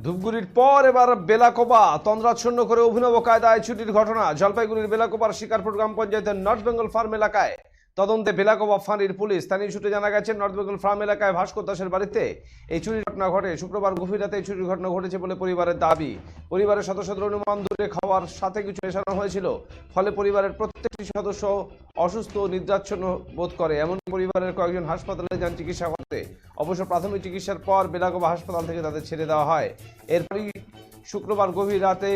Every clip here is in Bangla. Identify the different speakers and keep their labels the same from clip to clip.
Speaker 1: ধূপগুড়ির পর এবার বেলাকোবা তন্দ্রাচ্ছন্ন করে অভিনব কায়দায় ছুটির ঘটনা। জলপাইগুড়ির বেলাকোবার শিকারপুর গ্রাম পঞ্চায়েতের নর্থ বেঙ্গল ফার্ম এলাকায় তদন্তে বেলাকোবা ফাঁড়ির পুলিশ। স্থানীয় সূত্রে জানা গেছে, নর্থ বেঙ্গল ফার্ম এলাকায় ভাস্কর দাসের বাড়িতে এই চুরির ঘটনা ঘটে। শুক্রবার গভীর রাতে এই চুরির ঘটনা ঘটেছে বলে পরিবারের দাবি। পরিবারের সদস্যদের অনুমান ধরে খাওয়ার সাথে কিছু মেশানো হয়েছিল, ফলে পরিবারের প্রত্যেকটি সদস্য অসুস্থ ও নিদ্রাচ্ছন্ন বোধ করে। এমনকি পরিবারের কয়েকজন হাসপাতালে যান চিকিৎসা করতে। অবশ্য প্রাথমিক চিকিৎসার পর বেলাকোবা হাসপাতাল থেকে তাদের ছেড়ে দেওয়া হয়। এরপরই শুক্রবার গভীর রাতে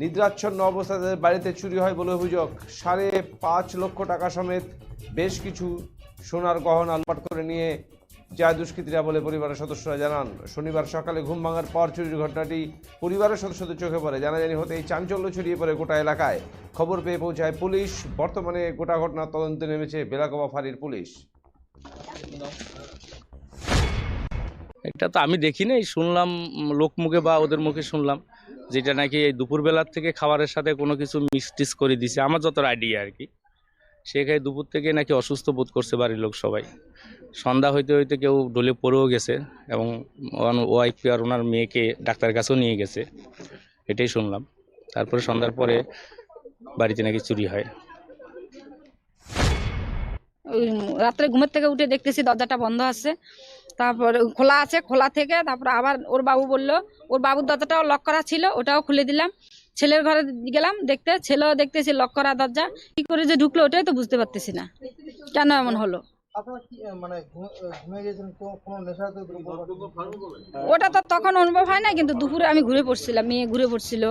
Speaker 1: নিদ্রাচ্ছন্ন অবস্থায় তাদের বাড়িতে চুরি হয় বলে অভিযোগ। 5.5 লক্ষ টাকা সমেত বেশ কিছু সোনার গহনা লুটপাট করে নিয়ে যায় দুষ্কৃতীরা বলে পরিবারের সদস্যরা জানান। শনিবার সকালে ঘুম ভাঙার পর চুরির ঘটনাটি পরিবারের সদস্যদের চোখে পড়ে। জানাজানি হতেই চাঞ্চল্য ছড়িয়ে পড়ে গোটা এলাকায়। খবর পেয়ে পৌঁছায় পুলিশ। বর্তমানে গোটা ঘটনার তদন্তে নেমেছে বেলাকোবা ফাঁড়ির পুলিশ।
Speaker 2: এটা তো আমি দেখি নাই, শুনলাম লোক মুখে বা ওদের মুখে শুনলাম যেটা নাকি এই দুপুরবেলার থেকে খাবারের সাথে কোনো কিছু মিক্স করে দিছে, আমার যত আইডিয়া আর কি। সেখানে দুপুর থেকে নাকি অসুস্থ বোধ করছে বাড়ির লোক সবাই। সন্ধ্যা হইতে হইতে কেউ ডলে পড়েও গেছে এবং ওয়াইফ আর ওনার মেয়েকে ডাক্তারের কাছেও নিয়ে গেছে, এটাই শুনলাম। তারপরে সন্ধ্যার পরে বাড়িতে নাকি চুরি হয়।
Speaker 3: রাত্রে ঘুমের থেকে উঠে দেখতেছি দরজাটা বন্ধ আছে, তারপর খোলা আছে। খোলা থেকে তারপর আবার ওর বাবু বললো, ওর বাবুর দরজাটাও লক করা ছিল, ওটাও খুলে দিলাম। ছেলের ঘরে গেলাম দেখতে, ছেলেও দেখতেছি লক করা দরজা। কি করে যে ঢুকলো ওটাই তো বুঝতে পারতেছি না, কেন এমন হলো। ওটা তো তখন অনুভব হয় না, কিন্তু দুপুরে আমি ঘুরে পড়ছিলাম, মেয়ে ঘুরে পড়ছিল।